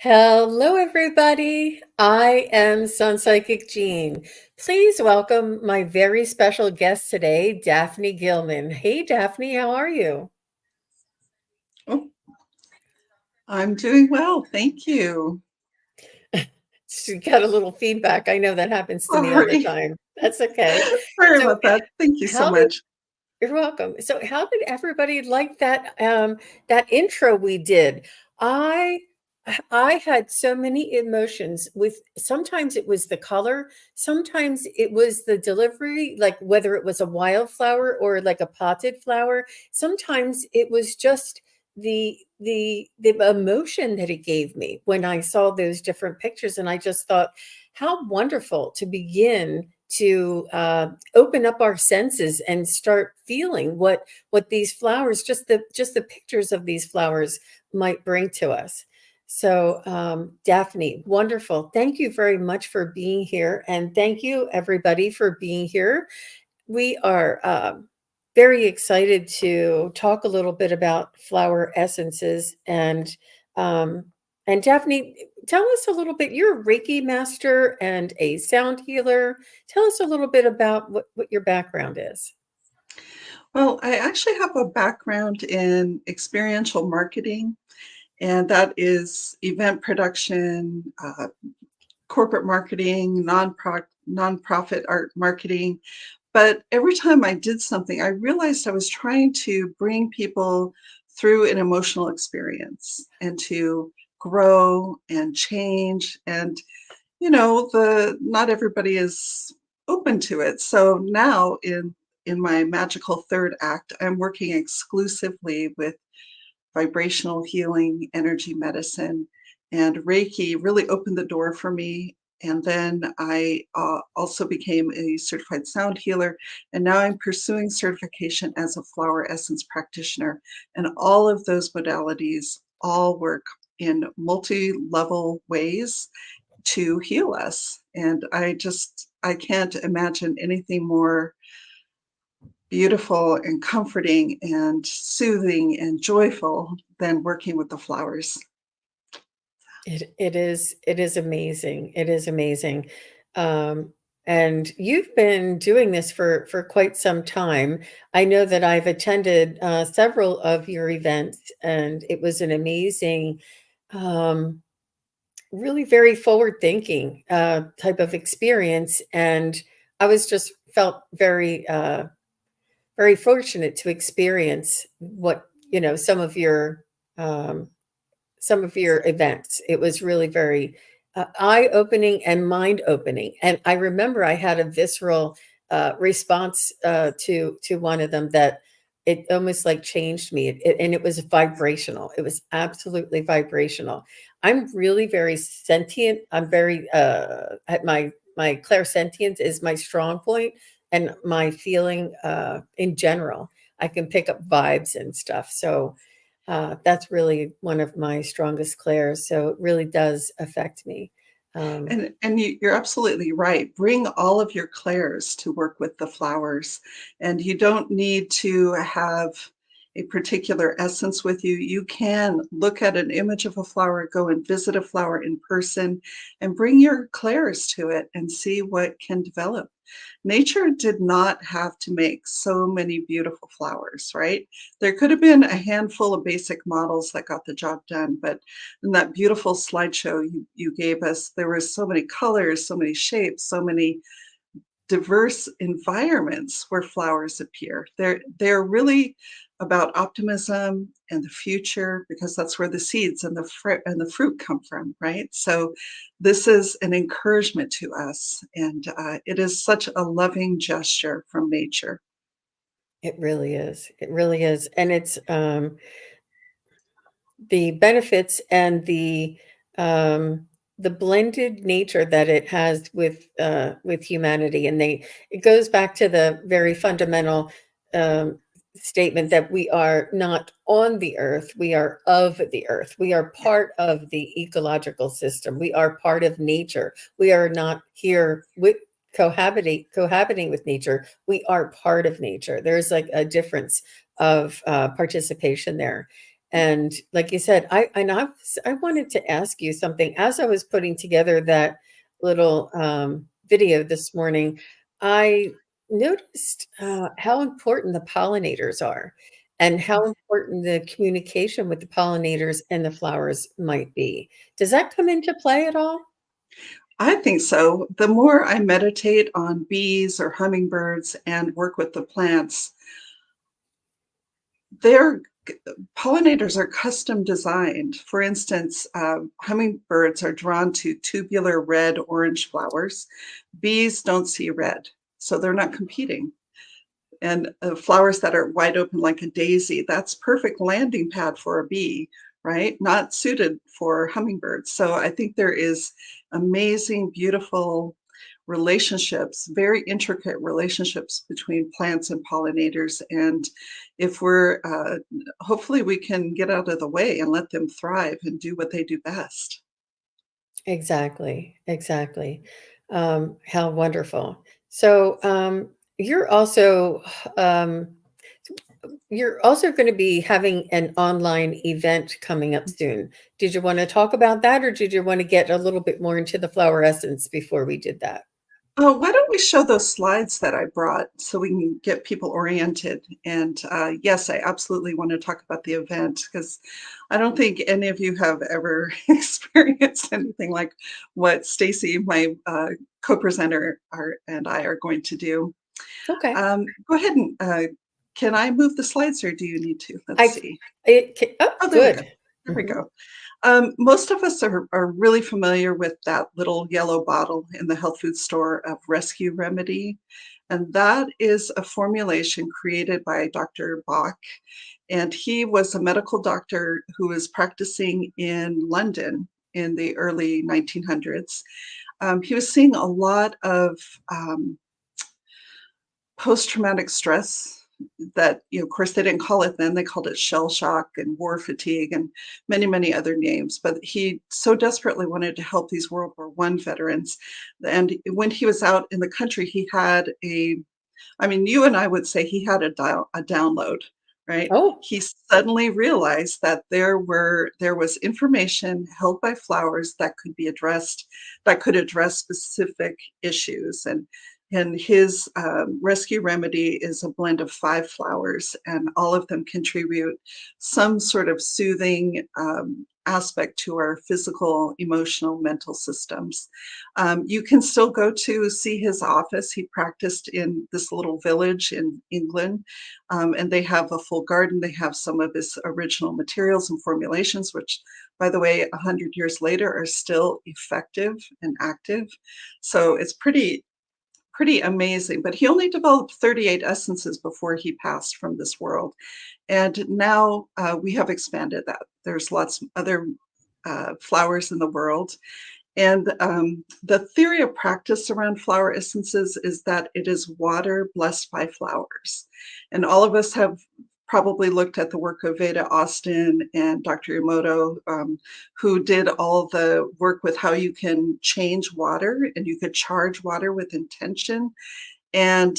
Hello, everybody. I am SunPsychic Jean. Please welcome my very special guest today, Daphne Gilman. Hey, Daphne, how are you? Oh, I'm doing well, thank you. She got a little feedback. I know that happens to me all the Sorry. time. That's okay. Sorry So, about that. Thank you so how did much. you're welcome. So, how did everybody like that intro we did? I I had so many emotions with sometimes it was the color, sometimes it was the delivery, like whether it was a wildflower or like a potted flower. Sometimes it was just the emotion that it gave me when I saw those different pictures, and I just thought, how wonderful to begin to open up our senses and start feeling what these flowers, just the pictures of these flowers might bring to us. So, Daphne, wonderful. Thank you very much for being here. And thank you, everybody, for being here. We are very excited to talk a little bit about flower essences. And Daphne, tell us a little bit. You're a Reiki master and a sound healer. Tell us a little bit about what your background is. Well, I actually have a background in experiential marketing, and that is event production, corporate marketing, nonprofit art marketing. But every time I did something, I realized I was trying to bring people through an emotional experience and to grow and change. And, the not everybody is open to it. So now in my magical third act, I'm working exclusively with vibrational healing, energy medicine, and Reiki really opened the door for me. And then I also became a certified sound healer. And now I'm pursuing certification as a flower essence practitioner. And all of those modalities all work in multi-level ways to heal us. And I can't imagine anything more beautiful and comforting and soothing and joyful than working with the flowers. It is amazing. It is amazing. Um, and you've been doing this for quite some time. I know that I've attended several of your events, and it was an amazing, um, really very forward thinking type of experience. And I was just felt very very fortunate to experience what um, some of your events. It was really very eye-opening and mind-opening. And I remember I had a visceral response to one of them that it almost like changed me. And it was vibrational. It was absolutely vibrational. I'm really very sentient. I'm very at my clairsentience is my strong point, and my feeling in general. I can pick up vibes and stuff. So that's really one of my strongest clairs, so it really does affect me. Um, And you're absolutely right. Bring all of your clairs to work with the flowers. And you don't need to have a particular essence with you. You can look at an image of a flower, go and visit a flower in person, and bring your clairs to it and see what can develop. Nature did not have to make so many beautiful flowers, right? There could have been a handful of basic models that got the job done, but in that beautiful slideshow you gave us, there were so many colors, so many shapes, so many diverse environments where flowers appear. They're really about optimism and the future, because that's where the seeds and the fruit come from, right? So this is an encouragement to us, and it is such a loving gesture from nature. it really is. It really is, and it's the benefits and the blended nature that it has with humanity, and it goes back to the very fundamental um, statement that we are not on the earth, we are of the earth, we are Yeah. part of the ecological system, we are part of nature, we are not here with cohabiting with nature, we are part of nature. There's like a difference of participation there. And like you said, I wanted to ask you something as I was putting together that little video this morning. I noticed how important the pollinators are, and how important the communication with the pollinators and the flowers might be. Does that come into play at all? I think so. The more I meditate on bees or hummingbirds and work with the plants, they're pollinators are custom designed. For instance, hummingbirds are drawn to tubular red orange flowers. Bees don't see red, so they're not competing. And flowers that are wide open like a daisy, that's perfect landing pad for a bee, right? Not suited for hummingbirds. So I think there is amazing, beautiful relationships, very intricate relationships between plants and pollinators. And if we're, hopefully we can get out of the way and let them thrive and do what they do best. Exactly, exactly. How wonderful. So you're also um, you're also going to be having an online event coming up soon. Did you want to talk about that, or did you want to get a little bit more into the flower essence before we did that? Oh, why don't we show those slides that I brought so we can get people oriented? And yes, I absolutely want to talk about the event, because I don't think any of you have ever experienced anything like what Stacy, my co-presenter, and I are going to do. Okay. Go ahead and can I move the slides, or do you need to? Let's I see. oh, Oh, there we go. good. There we Mhm. go. Most of us are really familiar with that little yellow bottle in the health food store of Rescue Remedy. And that is a formulation created by Dr. Bach. And he was a medical doctor who was practicing in London in the early 1900s. he was seeing a lot of um, post-traumatic stress that, of course, they didn't call it then. They called it shell shock and war fatigue and many, many other names. But he so desperately wanted to help these World War I veterans. And when he was out in the country, he had I mean, you and I would say he had a download, right? Oh, He suddenly realized that there was information held by flowers that could be addressed, that could address specific issues. And his rescue remedy is a blend of 5 flowers, and all of them contribute some sort of soothing aspect to our physical, emotional, mental systems. You can still go to see his office. He practiced in this little village in England, and they have a full garden. They have some of his original materials and formulations, which, by the way, 100 years later are still effective and active. So it's pretty amazing. But he only developed 38 essences before he passed from this world. And now we have expanded that. There's lots of other flowers in the world. And the theory of practice around flower essences is that it is water blessed by flowers. And all of us have probably looked at the work of Veda Austin and Dr. Emoto, who did all the work with how you can change water and you could charge water with intention. And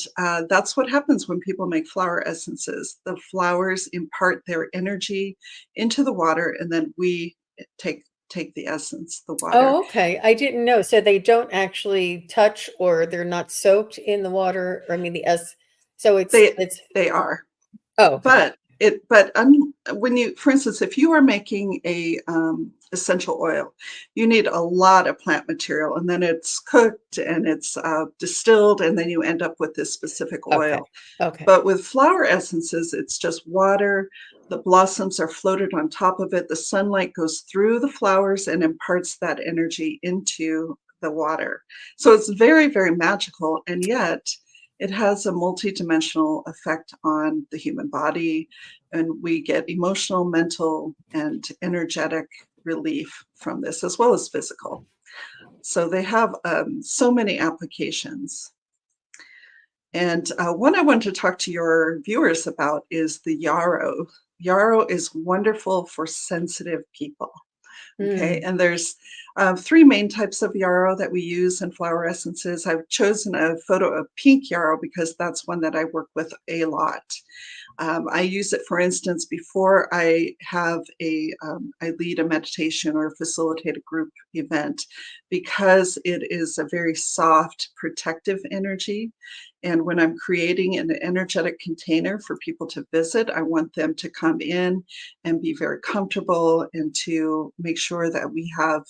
that's what happens when people make flower essences. The flowers impart their energy into the water, and then we take the essence, the water. oh, okay. I didn't know. So they don't actually touch, or they're not soaked in the water, or I mean the S. So They it's they are. oh, okay. But when you, for instance, if you are making a essential oil, you need a lot of plant material, and then it's cooked and it's distilled, and then you end up with this specific Okay. oil. Okay. But with flower essences, it's just water. The blossoms are floated on top of it. The sunlight goes through the flowers and imparts that energy into the water. So it's very, very magical, and yet it has a multidimensional effect on the human body, and we get emotional, mental, and energetic relief from this, as well as physical. So they have so many applications. And one I want to talk to your viewers about is the yarrow. Yarrow is wonderful for sensitive people. Okay, Hmm. and there's 3 main types of yarrow that we use in flower essences. I've chosen a photo of pink yarrow because that's one that I work with a lot. I use it, for instance, before I lead a meditation or facilitate a group event, because it is a very soft, protective energy. And when I'm creating an energetic container for people to visit, I want them to come in and be very comfortable and to make sure that we have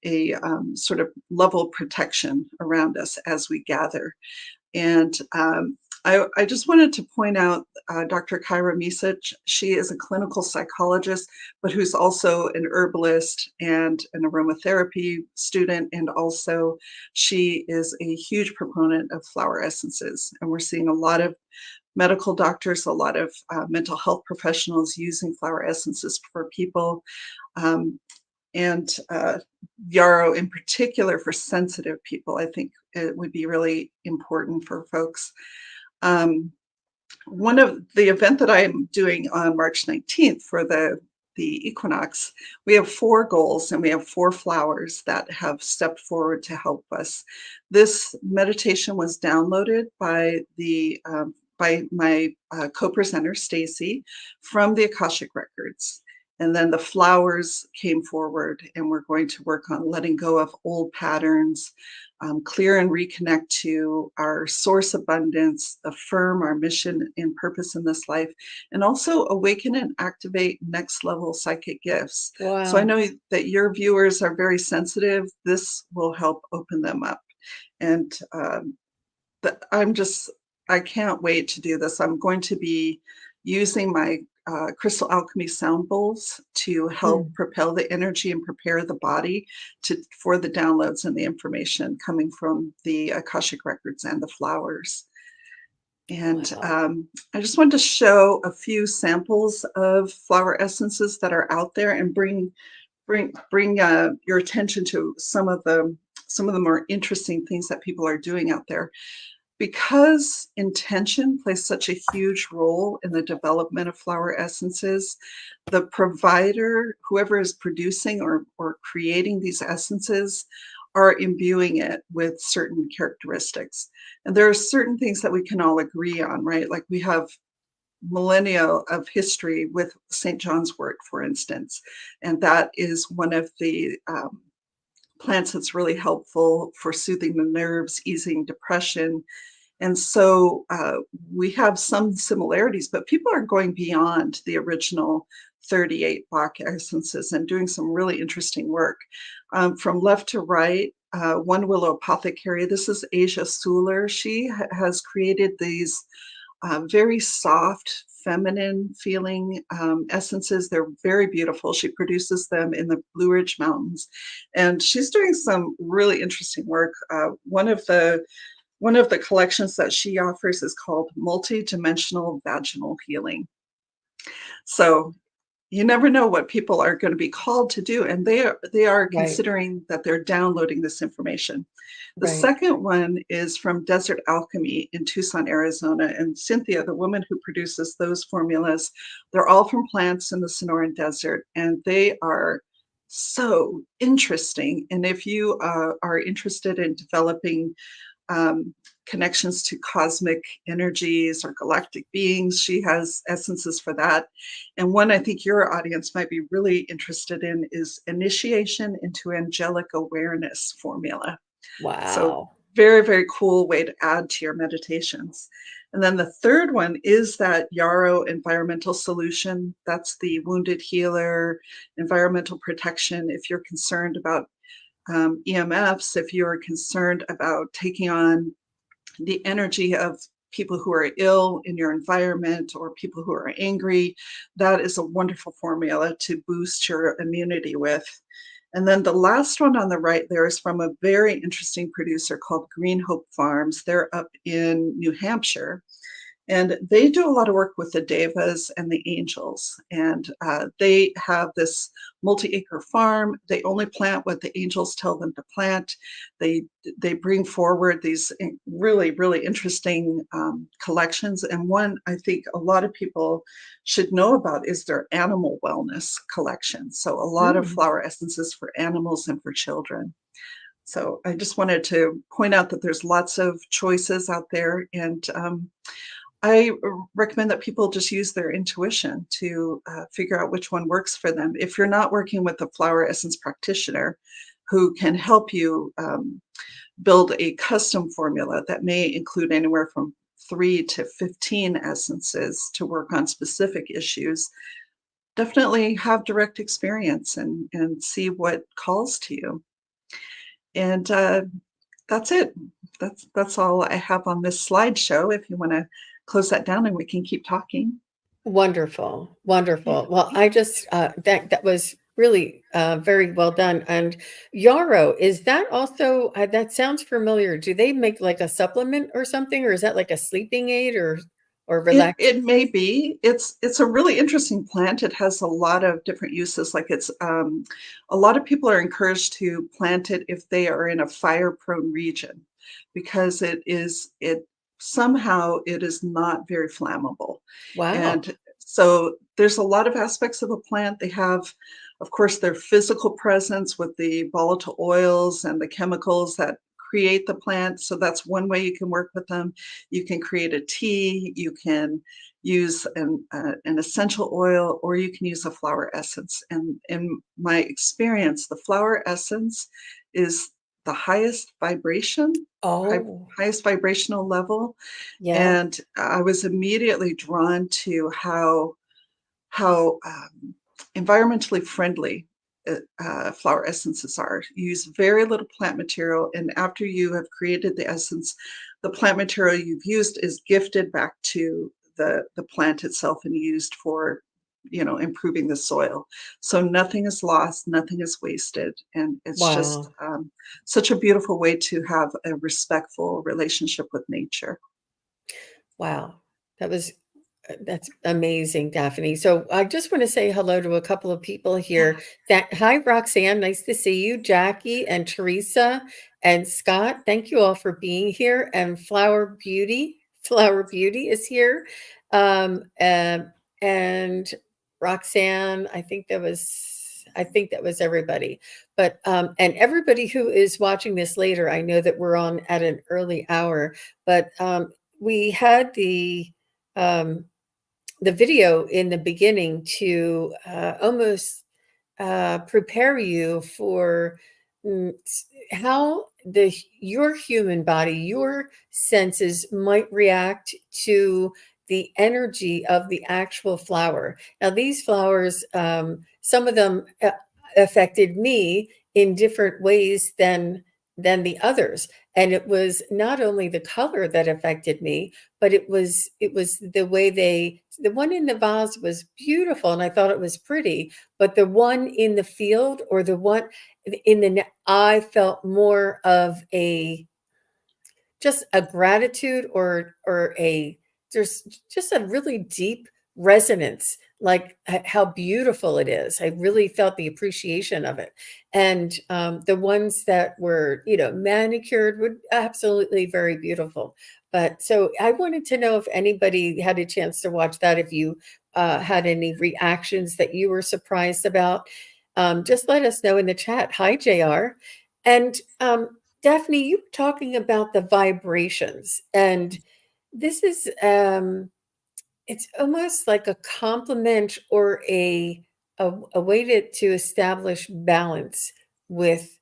a sort of level of protection around us as we gather. And I just wanted to point out Dr. Kyra Misic. She is a clinical psychologist, but who's also an herbalist and an aromatherapy student. And also, she is a huge proponent of flower essences. And we're seeing a lot of medical doctors, a lot of mental health professionals using flower essences for people. Um, and yarrow in particular for sensitive people, I think it would be really important for folks. Um, One of the event that I'm doing on March 19th for the equinox, we have 4 goals and we have 4 flowers that have stepped forward to help us. This meditation was downloaded by my co-presenter Stacy from the Akashic Records. And then the flowers came forward, and we're going to work on letting go of old patterns, clear and reconnect to our source abundance, affirm our mission and purpose in this life, and also awaken and activate next level psychic gifts. So I Wow. know that your viewers are very sensitive. This will help open them up. And I'm just, I can't wait to do this. I'm going to be using my crystal alchemy sound bowls to help Hmm. propel the energy and prepare the body for the downloads and the information coming from the Akashic records and the flowers. And Wow. I just wanted to show a few samples of flower essences that are out there and bring your attention to some of the some of the more interesting things that people are doing out there. Because intention plays such a huge role in the development of flower essences, the provider, whoever is producing or creating these essences, are imbuing it with certain characteristics. And there are certain things that we can all agree on, right? Like we have millennia of history with St. John's wort, for instance, and that is one of the plants that's really helpful for soothing the nerves, easing depression. And so we have some similarities, but people are going beyond the original 38 Bach essences and doing some really interesting work. From left to right, One Willow Apothecary, this is Asia Suler. She has created these very soft, feminine feeling essences. They're very beautiful. She produces them in the Blue Ridge Mountains, and she's doing some really interesting work. One of the collections that she offers is called Multidimensional Vaginal Healing. So you never know what people are going to be called to do, and they are Right. considering that they're downloading this information. The Right. second one is from Desert Alchemy in Tucson, Arizona, and Cynthia, the woman who produces those formulas, they're all from plants in the Sonoran Desert, and they are so interesting. And if you are interested in developing um, connections to cosmic energies or galactic beings. She has essences for that. And one I think your audience might be really interested in is Initiation into Angelic Awareness formula. So, Wow. very, very cool way to add to your meditations. And then the third one is that Yarrow environmental solution. That's the wounded healer, environmental protection. If you're concerned about EMFs, if you're concerned about taking on the energy of people who are ill in your environment or people who are angry, that is a wonderful formula to boost your immunity with. And then the last one on the right there is from a very interesting producer called Green Hope Farms. They're up in New Hampshire. And they do a lot of work with the devas and the angels. And they have this multi-acre farm. They only plant what the angels tell them to plant. They bring forward these really, really interesting collections. And one I think a lot of people should know about is their animal wellness collection. So a lot of Mm. flower essences for animals and for children. So I just wanted to point out that there's lots of choices out there. And I recommend that people just use their intuition to figure out which one works for them. If you're not working with a flower essence practitioner who can help you build a custom formula that may include anywhere from 3 to 15 essences to work on specific issues, definitely have direct experience and see what calls to you. And that's it. That's all I have on this slideshow. If you want to close that down and we can keep talking. Wonderful, wonderful. Yeah. Well, I just that was really very well done. And yarrow, is that also that sounds familiar? Do they make like a supplement or something, or is that like a sleeping aid or relax? It may be. It's a really interesting plant. It has a lot of different uses. Like it's a lot of people are encouraged to plant it if they are in a fire prone region, because it somehow it is not very flammable. Wow, And so there's a lot of aspects of a plant. They have, of course, their physical presence with the volatile oils and the chemicals that create the plant. So that's one way you can work with them. You can create a tea, you can use an essential oil, or you can use a flower essence. And in my experience, the flower essence is the highest vibration, oh highest vibrational level. yeah, And I was immediately drawn to how environmentally friendly flower essences are. You use very little plant material, and after you have created the essence, the plant material you've used is gifted back to the plant itself and used for improving the soil. So nothing is lost, nothing is wasted, and it's just wow, such a beautiful way to have a respectful relationship with nature. wow. That was That's amazing, Daphne. So I just want to say hello to a couple of people here. Hi, Roxanne. Nice to see you. Jackie and Teresa and Scott. Thank you all for being here. And Flower Beauty is here. And Roxanne, I think that was everybody. But and everybody who is watching this later, I know that we're on at an early hour, but we had um, the video in the beginning to almost prepare you for how your human body, your senses might react to the energy of the actual flower. Now, these flowers, some of them affected me in different ways than the others, and it was not only the color that affected me, but it was the way the one in the vase was beautiful and I thought it was pretty, but the one in the field or the one I felt more of a just a gratitude or a there's just a really deep resonance, like how beautiful it is. I really felt the appreciation of it. And the ones that were, manicured were absolutely very beautiful. But so I wanted to know if anybody had a chance to watch that, if you had any reactions that you were surprised about. Just let us know in the chat. Hi, JR. And Daphne, you were talking about the vibrations, and this is it's almost like a compliment or a way to establish balance with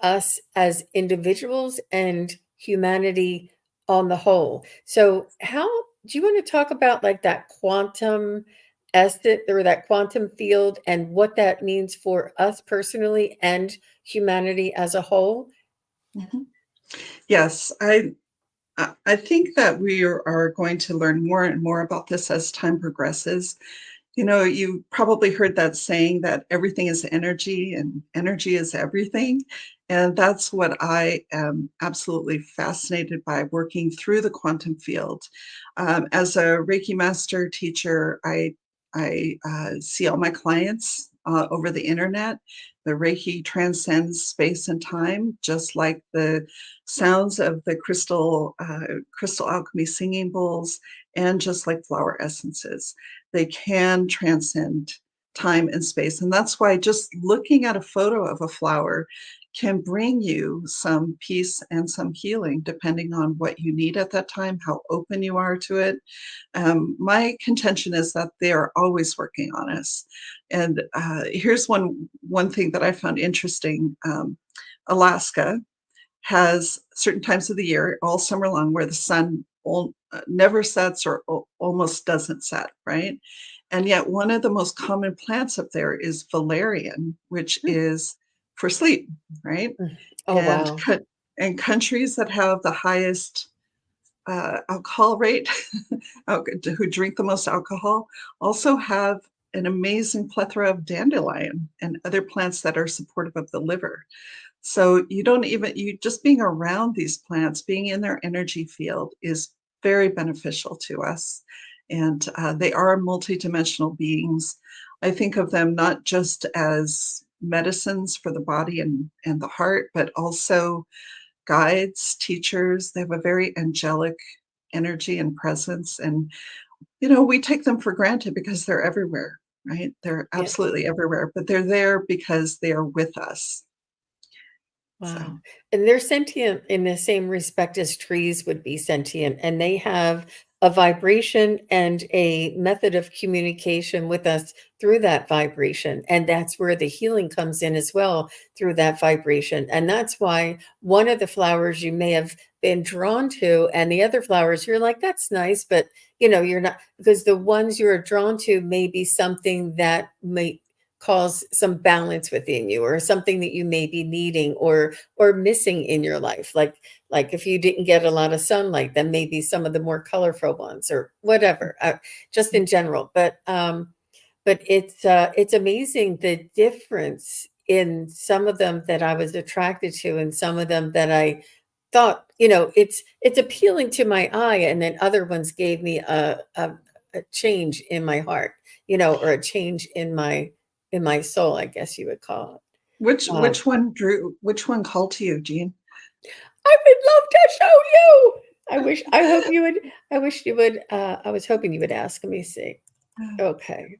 us as individuals and humanity on the whole. So, how do you want to talk about like that quantum estate or that quantum field and what that means for us personally and humanity as a whole? Mhm. Yes, I think that we are going to learn more and more about this as time progresses. You probably heard that saying that everything is energy and energy is everything. And that's what I am absolutely fascinated by, working through the quantum field. As a Reiki master teacher, I see all my clients over the internet. The Reiki transcends space and time, just like the sounds of the crystal alchemy singing bowls, and just like flower essences. They can transcend time and space. And that's why just looking at a photo of a flower can bring you some peace and some healing, depending on what you need at that time, how open you are to it. My contention is that they are always working on us. And here's one thing that I found interesting. Alaska has certain times of the year, all summer long, where the sun never sets or almost doesn't set, right? And yet, one of the most common plants up there is valerian, which Hmm. is for sleep, right? Oh, And wow. and countries that have the highest alcohol rate, who drink the most alcohol, also have an amazing plethora of dandelion and other plants that are supportive of the liver. So you just being around these plants, being in their energy field is very beneficial to us. And they are multidimensional beings. I think of them not just as medicines for the body and the heart, but also guides, teachers. They have a very angelic energy and presence. And, we take them for granted because they're everywhere, right? They're Yeah. absolutely everywhere, but they're there because they are with us. Wow. So, And they're sentient in the same respect as trees would be sentient, and they have a vibration and a method of communication with us through that vibration. And that's where the healing comes in as well, through that vibration. And that's why one of the flowers you may have been drawn to, and the other flowers you're like, that's nice, but you're not, because the ones you're drawn to may be something that may cause some balance within you, or something that you may be needing or missing in your life, like if you didn't get a lot of sunlight, then maybe some of the more colorful ones or whatever, just in general. But it's amazing the difference in some of them that I was attracted to and some of them that I thought, it's appealing to my eye, and then other ones gave me a change in my heart, you know, or a change in my soul, I guess you would call it. Um, Which one called to you, Jean? I would love to show you. I wish you would, I was hoping you would ask. Let me see. Okay.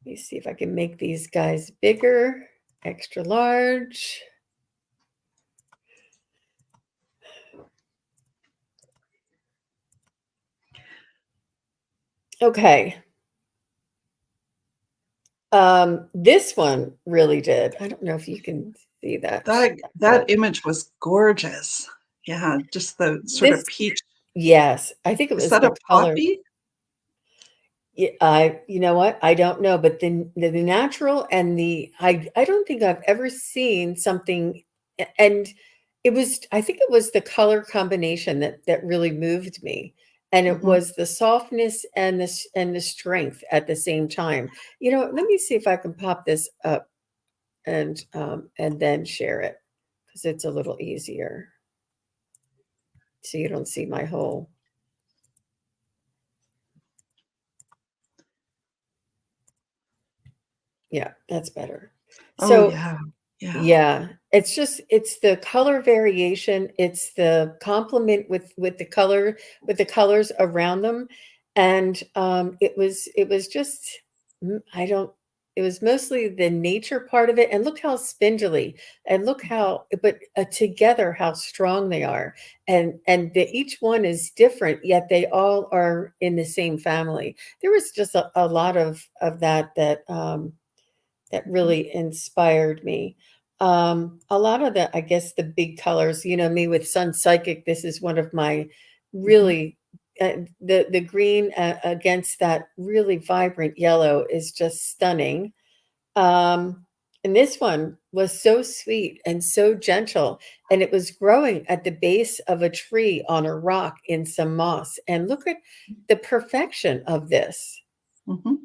Let me see if I can make these guys bigger, extra large. Okay. This one really did. I don't know if you can see that well. That image was gorgeous. Yeah, just the sort This, of peach. yes, I think it Is was that the a color. poppy? You know what? I don't know, but the natural and I don't think I've ever seen something, and it was, I think it was the color combination that really moved me, and it Mhm. was the softness and the strength at the same time. You know, let me see if I can pop this up and then share it because it's a little easier, so you don't see my whole. Yeah, that's better. Oh, So yeah. Yeah. yeah, it's the color variation, it's the complement with the color with the colors around them, and it was just I don't it was mostly the nature part of it, and look how spindly, and look how but together how strong they are, and each one is different, yet they all are in the same family. There was just a lot of that Mhm. really inspired me. A lot of the, I guess, the big colors, you know, me with SunPsychic, this is one of my Mhm. really, the green against that really vibrant yellow is just stunning. Um, and this one was so sweet and so gentle, and it was growing at the base of a tree on a rock in some moss. And look at the perfection of this. Mhm.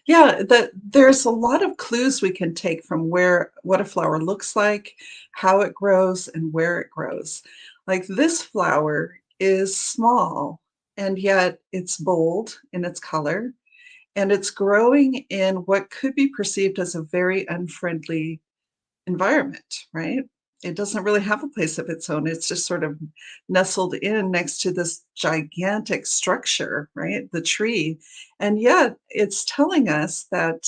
Yeah, there's a lot of clues we can take from where what a flower looks like, how it grows, and where it grows. Like this flower is small, and yet it's bold in its color, and it's growing in what could be perceived as a very unfriendly environment, right? It doesn't really have a place of its own. It's just sort of nestled in next to this gigantic structure, right? The tree. And yet it's telling us that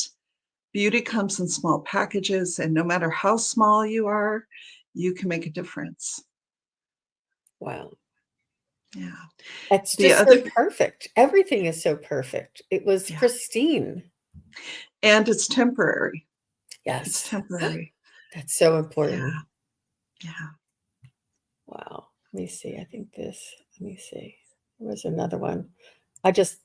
beauty comes in small packages, and no matter how small you are, you can make a difference. Wow. Yeah. It's The just so other, perfect. Everything is so perfect. It was yeah. pristine. And it's temporary. It's Yes. temporary. That's so Yeah. important. Yeah. Wow. Let me see. I think this, let me see. There was another one. I just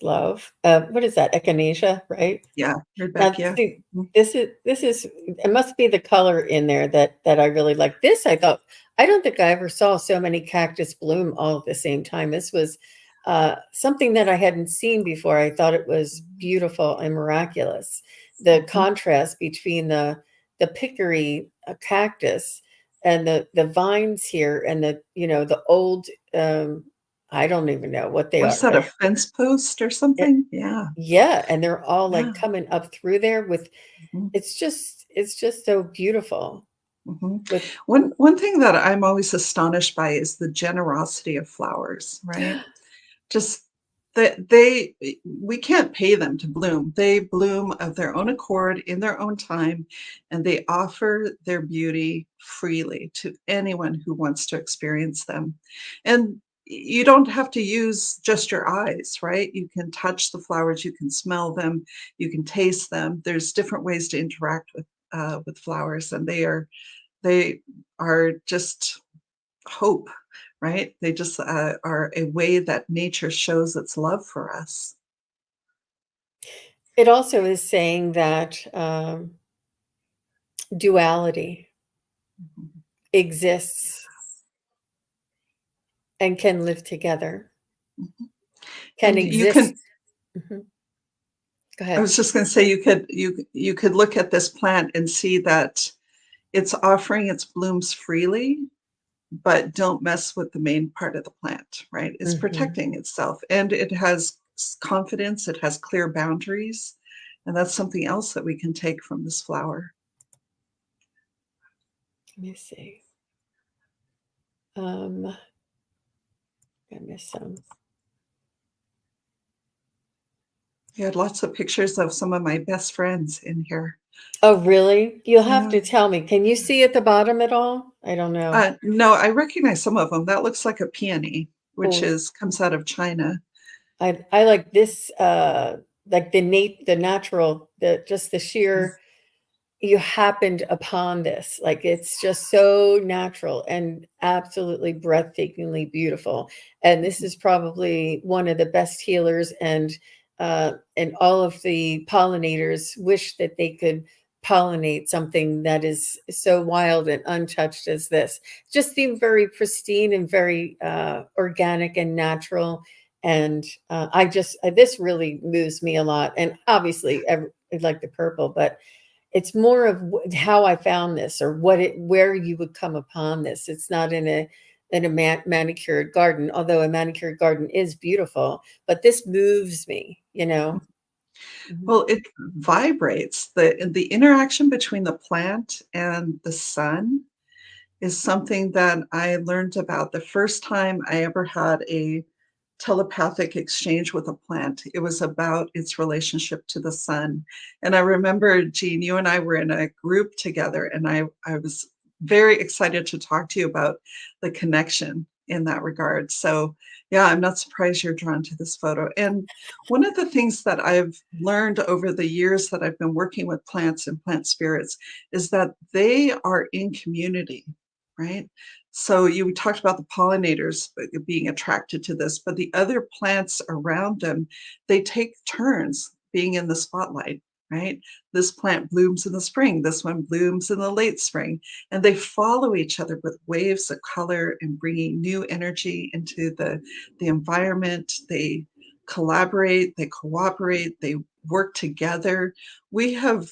love. What is that? Echinacea, right? Yeah. Now, Rebecca. see, this is it must be the color in there that I really like. This I thought I don't think I ever saw so many cactus bloom all at the same time. This was something that I hadn't seen before. I thought it was beautiful and miraculous. The Mhm. contrast between the pickery cactus and the vines here and the old I don't even know what they What is are, that, but a fence post or something? Yeah. yeah, and they're all, like, Yeah. coming up through there with Mhm. it's just so beautiful Mhm. with One thing that I'm always astonished by is the generosity of flowers, right? Just that we can't pay them to bloom. They bloom of their own accord in their own time, and they offer their beauty freely to anyone who wants to experience them. And you don't have to use just your eyes, right? You can touch the flowers, you can smell them, you can taste them. There's different ways to interact with flowers, and they are just hope, right? They just are a way that nature shows its love for us. it also is saying that, duality Mhm. exists and can live together, Mhm. can And you exist. can, Mhm. Go I ahead. was just going to say, you could look at this plant and see that it's offering its blooms freely, but don't mess with the main part of the plant, right? It's Mhm. protecting itself, and it has confidence, it has clear boundaries, and that's something else that we can take from this flower. Let me see. I missed some. You had lots of pictures of some of my best friends in here. Oh, really? You'll have Yeah. to tell me. Can you see at the bottom at all? I don't know. No, I recognize some of them. That looks like a peony, which Oh, is comes out of China. I like this, like the natural, just the sheer, you happened upon this. Like it's just so natural and absolutely breathtakingly beautiful. And this is probably one of the best healers, and all of the pollinators wish that they could pollinate something that is so wild and untouched as this. Just seemed very pristine and very organic and natural. And this really moves me a lot. And obviously, I like the purple, but it's more of how I found this, or where you would come upon this. It's not in a manicured garden, although a manicured garden is beautiful, but this moves me, you know. Mhm. Well, it vibrates. The interaction between the plant and the sun is something that I learned about the first time I ever had a telepathic exchange with a plant. It was about its relationship to the sun. And I remember, Jean, you and I were in a group together, and I was very excited to talk to you about the connection in that regard. So, yeah, I'm not surprised you're drawn to this photo. And one of the things that I've learned over the years that I've been working with plants and plant spirits is that they are in community, right? So you talked about the pollinators being attracted to this, but the other plants around them, they take turns being in the spotlight, right? This plant blooms in the spring, this one blooms in the late spring, and they follow each other with waves of color and bringing new energy into the environment. They collaborate, they cooperate, they work together. We have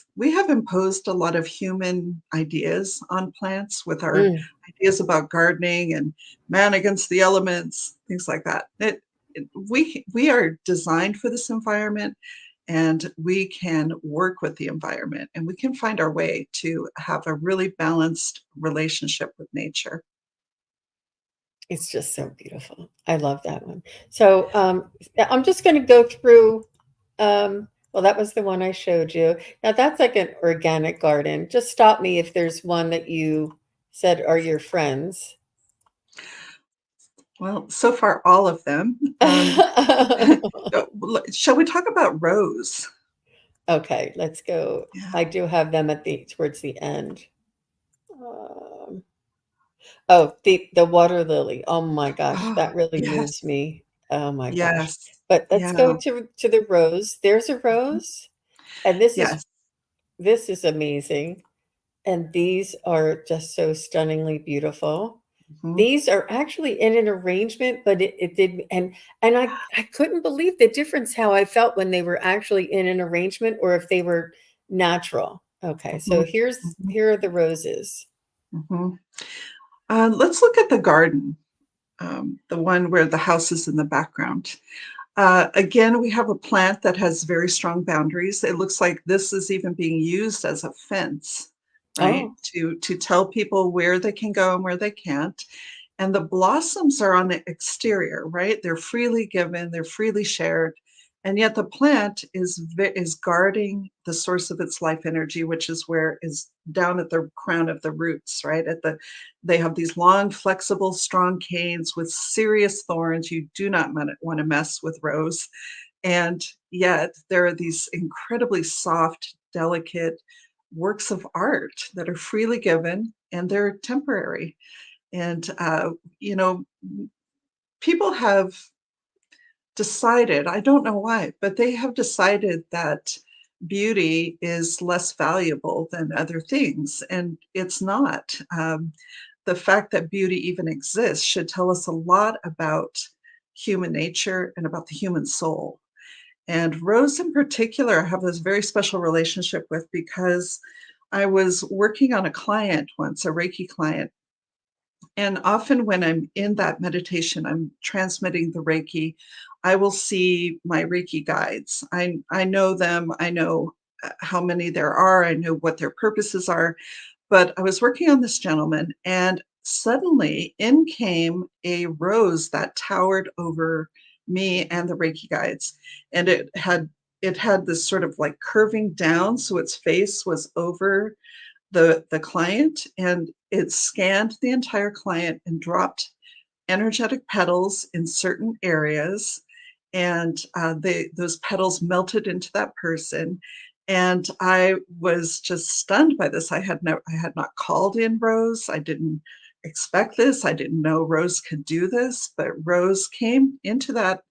imposed a lot of human ideas on plants with our Mm, ideas about gardening and man against the elements, things like that. We are designed for this environment, and we can work with the environment, and we can find our way to have a really balanced relationship with nature. it's just so beautiful. I love that one. So I'm just going to go through. Well, that was the one I showed you. Now that's like an organic garden. Just stop me if there's one that you said are your friends. Well, so far, all of them. Shall we talk about Rose? Okay, let's go. Yeah. I do have them at the towards the end. Um, oh, the water lily. Oh my gosh, Oh, that really moves yes. me. Oh my gosh. Yes. But let's go Yeah. to the rose. There's a rose, and Yes. this is amazing. And these are just so stunningly beautiful. Mhm. These are actually in an arrangement, but it did, and I couldn't believe the difference how I felt when they were actually in an arrangement or if they were natural. Okay, so Mhm. Mhm. here are the roses. Mhm. Let's look at the garden, the one where the house is in the background. Again, we have a plant that has very strong boundaries. It looks like this is even being used as a fence, right? Oh, To tell people where they can go and where they can't. And the blossoms are on the exterior, right? They're freely given, they're freely shared. And yet the plant is guarding the source of its life energy, which is where is down at the crown of the roots, right? They have these long, flexible, strong canes with serious thorns. You do not want to mess with rose. And yet there are these incredibly soft, delicate works of art that are freely given, and they're temporary. And, you know, people have decided, I don't know why, but they have decided that beauty is less valuable than other things. And it's not. The fact that beauty even exists should tell us a lot about human nature and about the human soul. And Rose, in particular, I have this very special relationship with because I was working on a client once, a Reiki client, And often when I'm in that meditation, I'm transmitting the Reiki, I will see my Reiki guides. I know them. I know how many there are. I know what their purposes are. But I was working on this gentleman, and suddenly in came a rose that towered over me and the Reiki guides. And it had this sort of like curving down, so its face was over the client, and it scanned the entire client and dropped energetic petals in certain areas, and those petals melted into that person. And I was just stunned by this. I had not called in Rose. I didn't expect this. I didn't know Rose could do this, but Rose came into that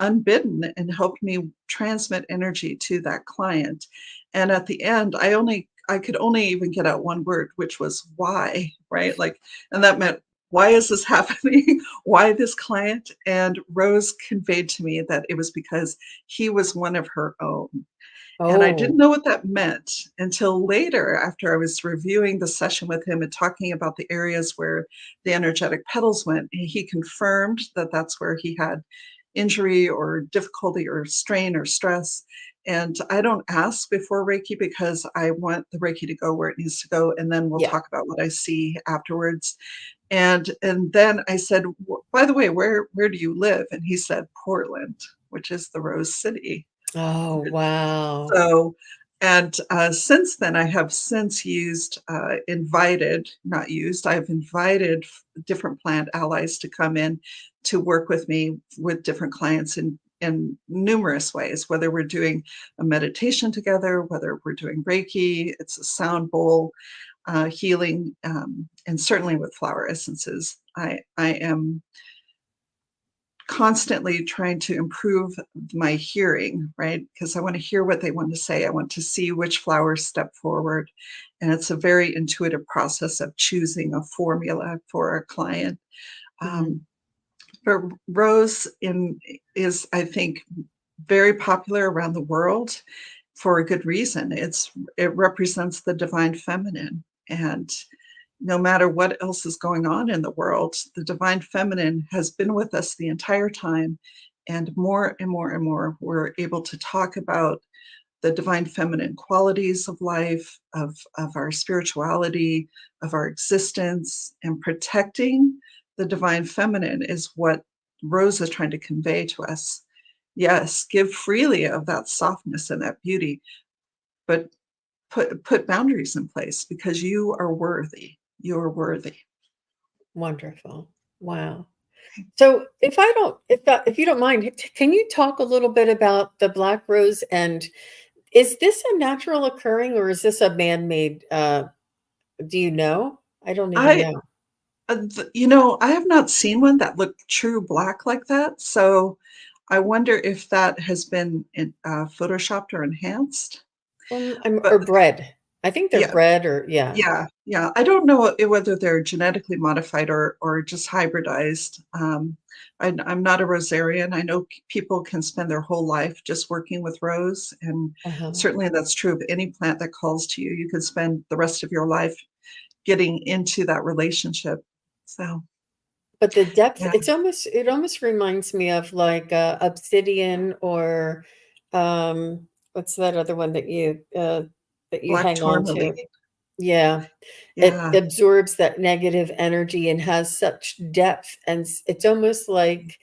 unbidden and helped me transmit energy to that client. And at the end, I could only even get out one word, which was why, right? Like, and that meant, why is this happening? Why this client? And Rose conveyed to me that it was because he was one of her own. And I didn't Oh, know what that meant until later, after I was reviewing the session with him and talking about the areas where the energetic petals went. He confirmed that that's where he had injury or difficulty or strain or stress. And I don't ask before Reiki because I want the Reiki to go where it needs to go. And then we'll yeah. talk about what I see afterwards. And then I said, by the way, where do you live? And he said, Portland, which is the Rose City. Oh, wow. So, and since then, I have since I've invited different plant allies to come in to work with me with different clients in numerous ways, whether we're doing a meditation together, whether we're doing Reiki, it's a sound bowl healing, and certainly with flower essences. I am constantly trying to improve my hearing, right? Because I want to hear what they want to say. I want to see which flowers step forward. And it's a very intuitive process of choosing a formula for a client. Mhm. Um, but Rose is, I think, very popular around the world for a good reason. It represents the divine feminine. And no matter what else is going on in the world, the divine feminine has been with us the entire time. And more and more and more, we're able to talk about the divine feminine qualities of life, of our spirituality, of our existence, and protecting the divine feminine is what Rose is trying to convey to us. Yes, give freely of that softness and that beauty, but put boundaries in place because you are worthy. You are worthy. Wonderful. Wow. So if I don't, if you don't mind, can you talk a little bit about the black rose, and is this a natural occurring or is this a man-made? Do you know? I don't even I, know. I have not seen one that looked true black like that. So I wonder if that has been photoshopped or enhanced. Or But bred. I think they're yeah, bred, or yeah. yeah. I don't know whether they're genetically modified or just hybridized. I'm not a rosarian. I know people can spend their whole life just working with rose, and Uh-huh. certainly that's true of any plant that calls to you. You could spend the rest of your life getting into that relationship. So But the depth, yeah, it almost reminds me of like obsidian, or what's that other one that you black hang on to? tourmaline. Yeah. It Yeah. absorbs that negative energy and has such depth, and it's almost like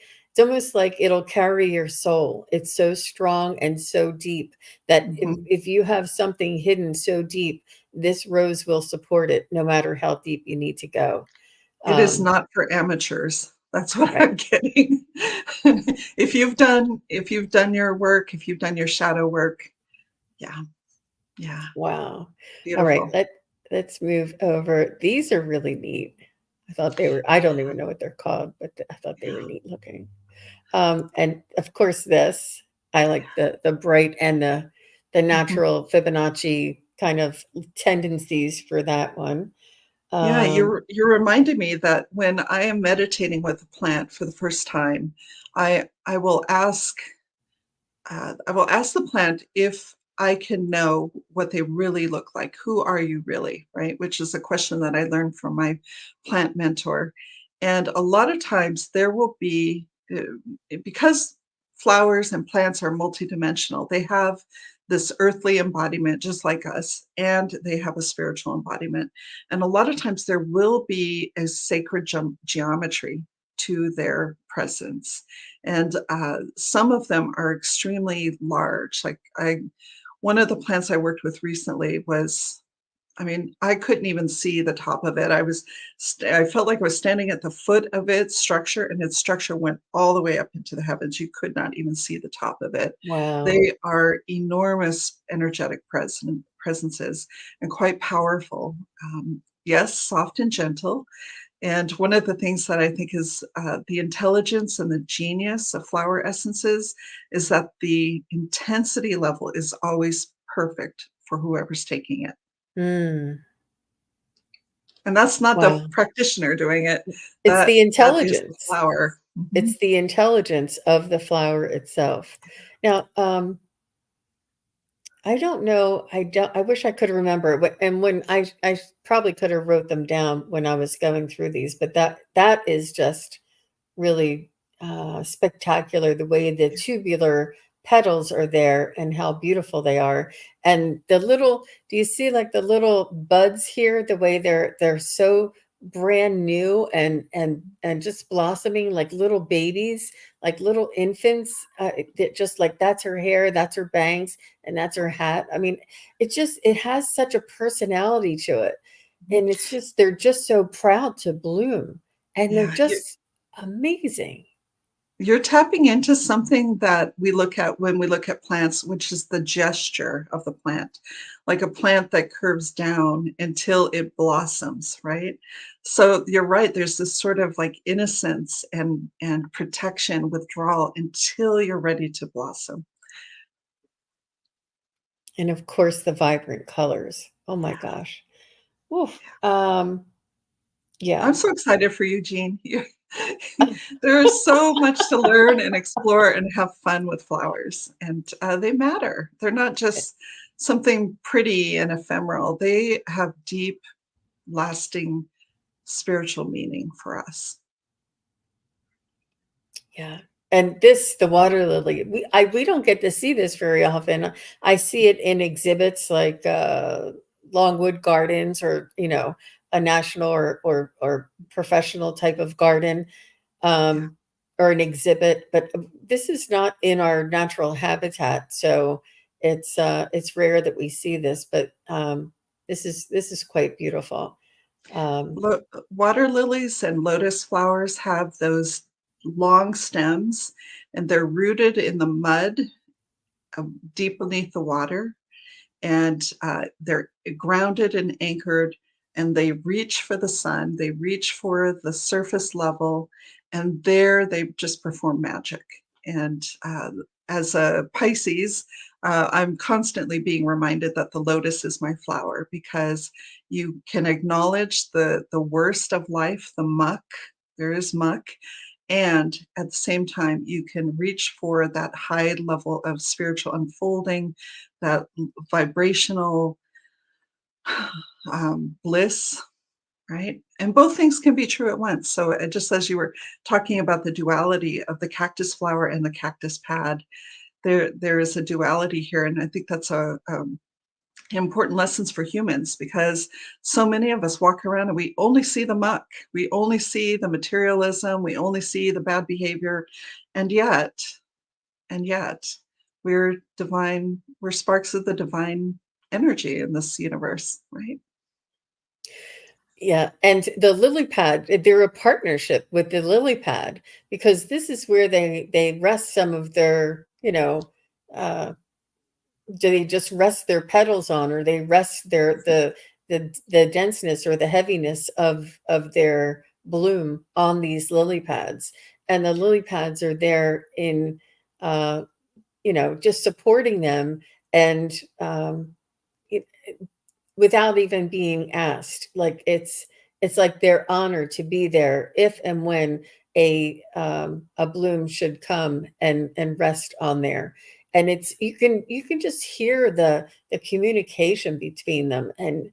it'll carry your soul. It's so strong and so deep that Mhm. if you have something hidden so deep, this rose will support it no matter how deep you need to go. It is Um, not for amateurs. That's what right. I'm getting. If you've done your work, if you've done your shadow work, yeah, yeah, Wow. All right, beautiful. let's move over. These are really neat. I don't even know what they're called, but I thought they were Yeah. neat looking. And of course, this I like the bright and the Mhm. natural Fibonacci kind of tendencies for that one. Yeah, Um, you're reminding me that when I am meditating with a plant for the first time, I will ask the plant if I can know what they really look like. Who are you really, right? Which is a question that I learned from my plant mentor. And a lot of times there will be, because flowers and plants are multidimensional, they have this earthly embodiment just like us, and they have a spiritual embodiment. And a lot of times there will be a sacred geometry to their presence. And some of them are extremely large. One of the plants I worked with recently was, I mean, I couldn't even see the top of it. I felt like I was standing at the foot of its structure, and its structure went all the way up into the heavens. You could not even see the top of it. Wow. They are enormous energetic presences and quite powerful. Yes, soft and gentle. And one of the things that I think is the intelligence and the genius of flower essences is that the intensity level is always perfect for whoever's taking it. Mm, And that's not the wow. practitioner doing it. It's the That is the intelligence. flower. Mhm. It's the intelligence of the flower itself. Now, I don't know. I wish I could remember. And when I probably could have wrote them down when I was going through these, but that is just really spectacular. The way the tubular petals are there and how beautiful they are, and the little. Do you see like the little buds here? The way they're so brand new and just blossoming like little babies, like little infants. Just like that's her hair, that's her bangs, and that's her hat. I mean, it has such a personality to it, and it's just they're just so proud to bloom, and they're Yeah, just amazing. you're tapping into something that we look at when we look at plants, which is the gesture of the plant, like a plant that curves down until it blossoms, right? So you're right, there's this sort of like innocence and protection, withdrawal until you're ready to blossom. And of course, the vibrant colors. Oh my Yeah. gosh. Oof. Yeah. I'm so excited for you, Jean. There is so much to learn and explore and have fun with flowers, and they matter. They're not just something pretty and ephemeral. They have deep, lasting spiritual meaning for us. Yeah. And the water lily, we don't get to see this very often. I see it in exhibits like Longwood Gardens, or a national or professional type of garden, Yeah. um, or an exhibit, but this is not in our natural habitat, so it's rare that we see this, but this is quite beautiful. Um, Lo- Water lilies and lotus flowers have those long stems, and they're rooted in the mud, deep beneath the water, and they're grounded and anchored, and they reach for the sun, they reach for the surface level, and there they just perform magic. And as a Pisces, I'm constantly being reminded that the lotus is my flower, because you can acknowledge the worst of life, the muck. There is muck, and at the same time you can reach for that high level of spiritual unfolding, that vibrational bliss, right? And both things can be true at once. So just as you were talking about the duality of the cactus flower and the cactus pad, there is a duality here, and I think that's a important lessons for humans, because so many of us walk around and we only see the muck, we only see the materialism, we only see the bad behavior, and yet we're divine, we're sparks of the divine energy in this universe, right? yeah, and the lily pad, they're a partnership with the lily pad, because this is where they rest some of their, uh, do they just rest their petals on, or they rest the denseness or the heaviness of their bloom on these lily pads, and the lily pads are there in uh, just supporting them, and it, without even being asked, like it's like they're honored to be there if and when a bloom should come and rest on there. and it's you can just hear the communication between them, and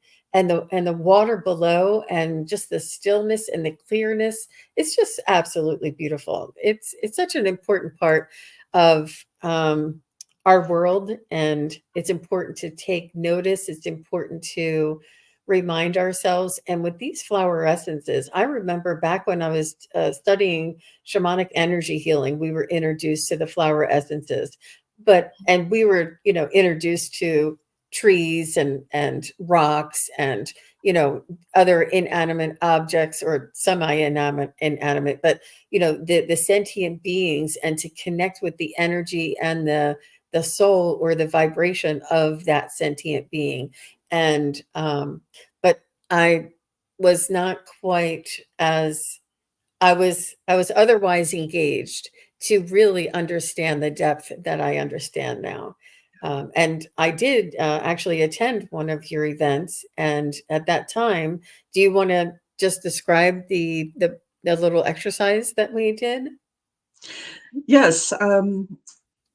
the water below, and just the stillness and the clearness. It's just absolutely beautiful. It's such an important part of our world, and it's important to take notice. It's important to remind ourselves. And with these flower essences, I remember back when I was studying shamanic energy healing, we were introduced to the flower essences, and we were, introduced to trees and rocks and, other inanimate objects or inanimate, but, the sentient beings, and to connect with the energy and the soul or the vibration of that sentient being. And but I was not quite as I was otherwise engaged to really understand the depth that I understand now. And I did actually attend one of your events, and at that time, do you want to just describe the little exercise that we did? Yes,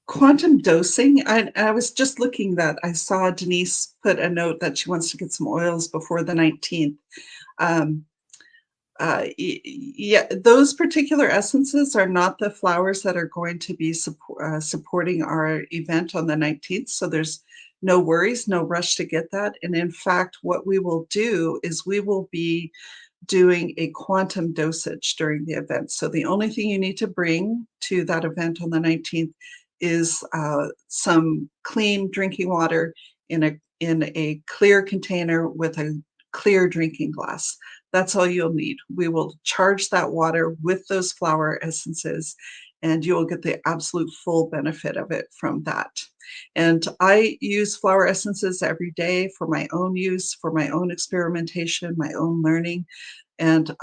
quantum dosing. I was just looking that I saw Denise put a note that she wants to get some oils before the 19th. Um, yeah, those particular essences are not the flowers that are going to be supporting our event on the 19th. So there's no worries, no rush to get that. And in fact, what we will do is we will be doing a quantum dosage during the event. So the only thing you need to bring to that event on the 19th is some clean drinking water in a clear container with a clear drinking glass. That's all you'll need. We will charge that water with those flower essences, and you will get the absolute full benefit of it from that. And I use flower essences every day for my own use, for my own experimentation, my own learning. And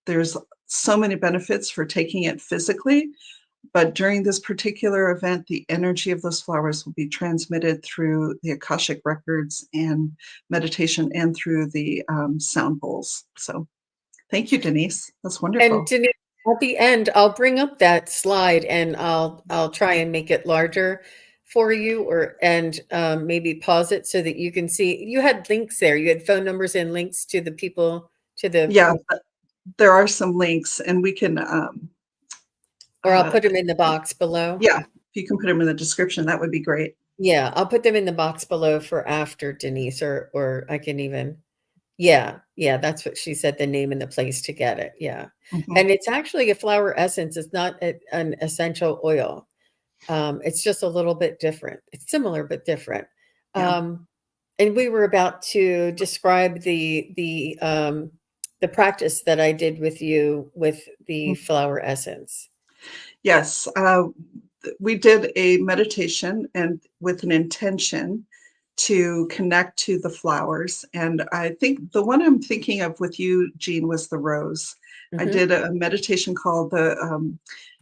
there's so many benefits for taking it physically, but during this particular event, the energy of those flowers will be transmitted through the Akashic records and meditation, and through the sound bowls. So thank you, Denise. That's And wonderful. Denise, at the end, I'll bring up that slide, and I'll try and make it larger for you, or and maybe pause it so that you can see. You had links there. You had phone numbers and links to the people to the, Yeah, but there are some links, and we can, or I'll uh, put them in the box below. yeah, if you can put them in the description, that would be great. Yeah, I'll put them in the box below for after, Denise, or I can even, yeah, yeah, that's what she said, the name and the place to get it. Yeah. Mhm. And it's actually a flower essence. It's not an essential oil. It's just a little bit different. It's similar but different. Yeah. And we were about to describe the practice that I did with you with the flower essence. Yes, we did a meditation and with an intention to connect to the flowers. And I think the one I'm thinking of with you, Jean, was the rose. I Hmm. did a meditation called the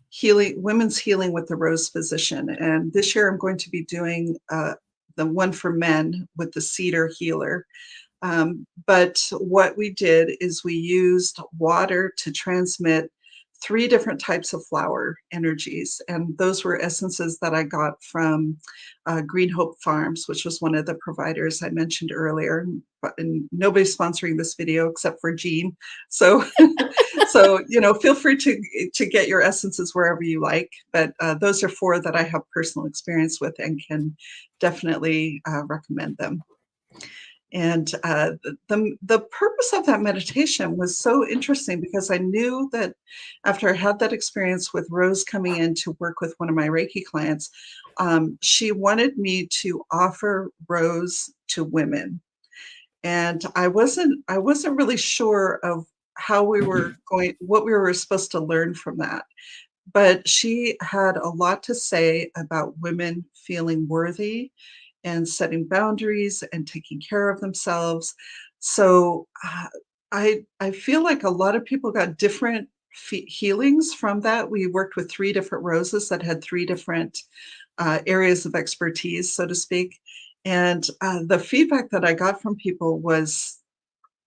healing women's healing with the rose physician. And this year I'm going to be doing the one for men with the cedar healer. But what we did is we used water to transmit three different types of flower energies. And those were essences that I got from Green Hope Farms, which was one of the providers I mentioned earlier. And nobody's sponsoring this video except for Jean. So, so feel free to get your essences wherever you like. But those are four that I have personal experience with and can definitely recommend them. And the purpose of that meditation was so interesting, because I knew that after I had that experience with Rose coming in to work with one of my Reiki clients, she wanted me to offer Rose to women. And I wasn't really sure of how we were going, what we were supposed to learn from that. But she had a lot to say about women feeling worthy and setting boundaries and taking care of themselves. So I feel like a lot of people got different healings from that. We worked with three different roses that had three different areas of expertise, so to speak. And the feedback that I got from people was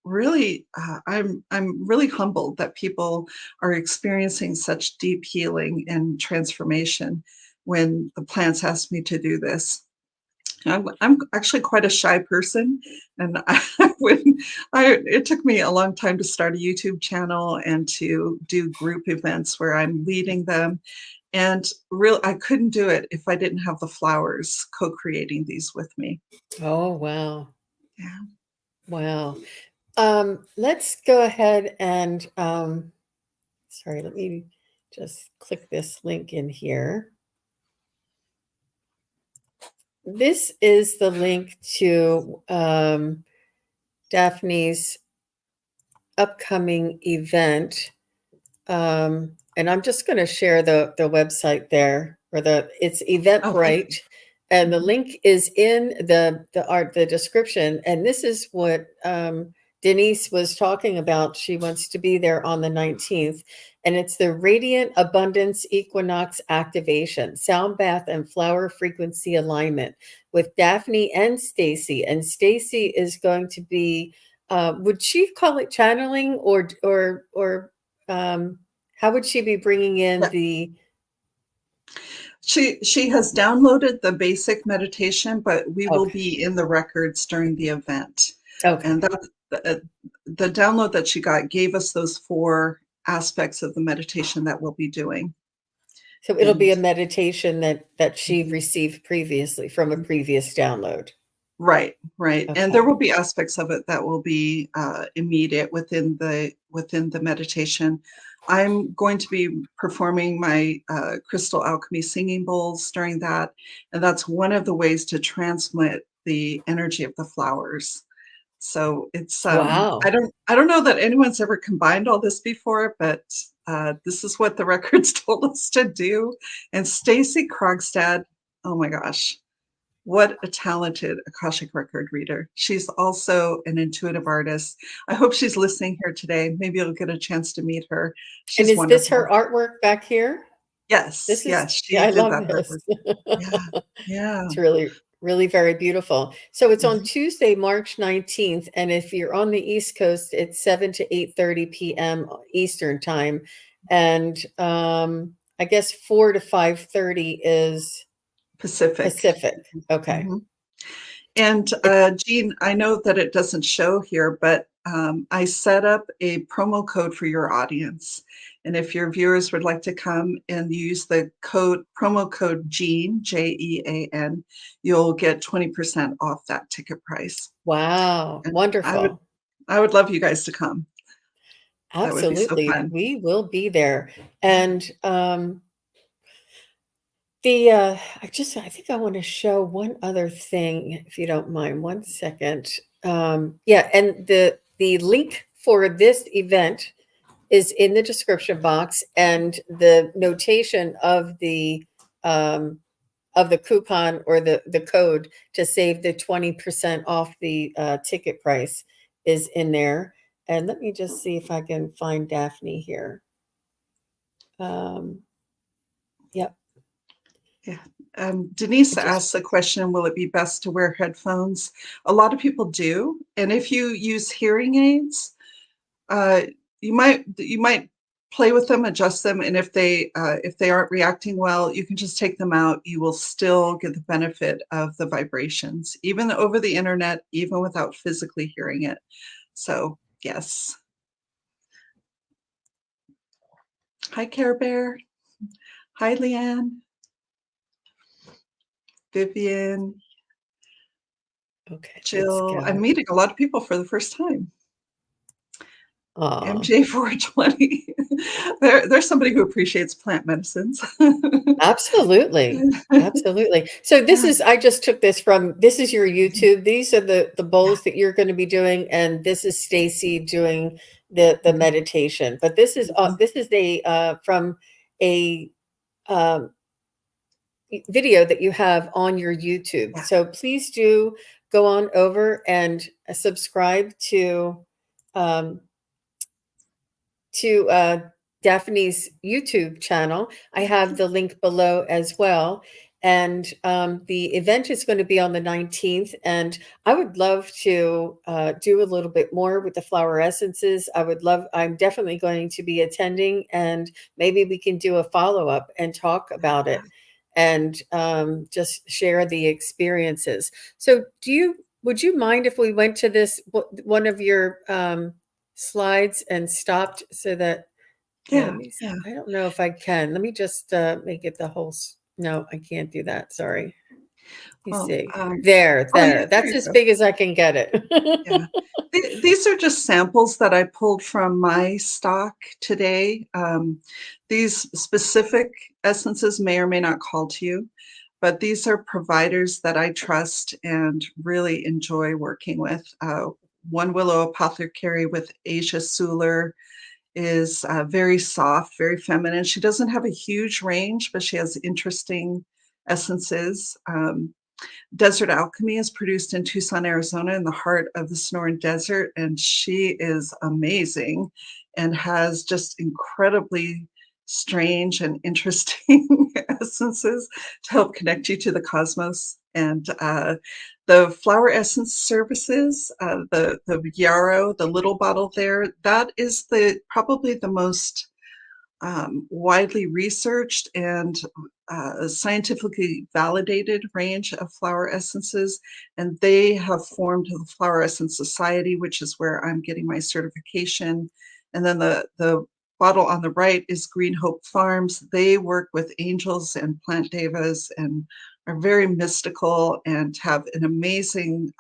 really, I'm really humbled that people are experiencing such deep healing and transformation when the plants asked me to do this. I'm actually quite a shy person, and it took me a long time to start a YouTube channel and to do group events where I'm leading them. And I couldn't do it if I didn't have the flowers co-creating these with me. Oh, wow. Yeah. Wow. Let's go ahead and, sorry, let me just click this link in here. This is the link to Daphne's upcoming event. And I'm just going to share the website there, or it's Eventbrite, and the link is in the description. And this is what Denise was talking about. She wants to be there on the 19th, and it's the Radiant Abundance Equinox Activation, Sound Bath and Flower Frequency Alignment with Daphne and Stacy. And Stacy is going to be, would she call it channeling, or how would she be bringing in the? She has downloaded the basic meditation, but we will Okay. be in the records during the event. Okay. And that's the download that she got gave us those 4 aspects of the meditation that we'll be doing. So it'll be a meditation that she received previously from a previous download. Right. Okay. And there will be aspects of it that will be immediate within the meditation. I'm going to be performing my crystal alchemy singing bowls during that, and that's one of the ways to transmit the energy of the flowers. So it's Wow. I don't know that anyone's ever combined all this before, but this is what the records told us to do. And Stacy Krogstad, oh my gosh, what a talented Akashic record reader. She's also an intuitive artist. I hope she's listening here today. Maybe you'll get a chance to meet her. She's and is wonderful. this her artwork back here? Yes. She I did love that this. artwork. Yeah. It's really, really very beautiful. So it's on Mhm. Tuesday, March 19th. And if you're on the East Coast, it's 7 to 8:30 p.m. Eastern time. And I guess 4 to 5:30 is Pacific. Okay. Mhm. And Jean, I know that it doesn't show here, but I set up a promo code for your audience. And if your viewers would like to come and use the promo code Jean, Jean, you'll get 20% off that ticket price. Wow. And Wonderful. I would love you guys to come. That would be so Absolutely. fun. We will be there. And I think I want to show one other thing, if you don't mind. One second. Yeah, and the link for this event is in the description box, and the notation of the coupon, or the code to save the 20% off the ticket price is in there. And let me just see if I can find Daphne here. Yep. Yeah. Denise asked the question, will it be best to wear headphones? A lot of people do. And if you use hearing aids, you might play with them, adjust them, and if they aren't reacting well, you can just take them out. You will still get the benefit of the vibrations, even over the internet, even without physically hearing it. So yes. Hi, Care Bear. Hi, Leanne. Vivian. Okay. Jill. I'm meeting a lot of people for the first time. Aw. MJ420. There's somebody who appreciates plant medicines. Absolutely. Absolutely. So this is, I just took this from, this is your YouTube. These are the bowls that you're going to be doing. And this is Stacy doing the meditation. But this is from a video that you have on your YouTube. Yeah. So please do go on over and subscribe to Daphne's YouTube channel. I have the link below as well. And the event is going to be on the 19th. And I would love to do a little bit more with the flower essences. I'm definitely going to be attending, and maybe we can do a follow-up and talk about it. and just share the experiences. So would you mind if we went to this one of your slides and stopped so that, yeah, Yeah, yeah. I don't know if I can. Let me just make it the whole, no, I can't do that. Sorry. Let me Well, see. There, oh yeah, there. there That's you as go. big as I can get Yeah. it. These are just samples that I pulled from my stock today. These specific essences may or may not call to you, but these are providers that I trust and really enjoy working with. One Willow Apothecary with Asia Suler is very soft, very feminine. She doesn't have a huge range, but she has interesting essences. Desert Alchemy is produced in Tucson, Arizona, in the heart of the Sonoran Desert, and she is amazing and has just incredibly strange and interesting essences to help connect you to the cosmos. And the flower essence services, the yarrow, the little bottle there, that is probably the most widely researched and scientifically validated range of flower essences. And they have formed the Flower Essence Society, which is where I'm getting my certification. And then the bottle on the right is Green Hope Farms. They work with angels and plant devas and are very mystical and have an amazing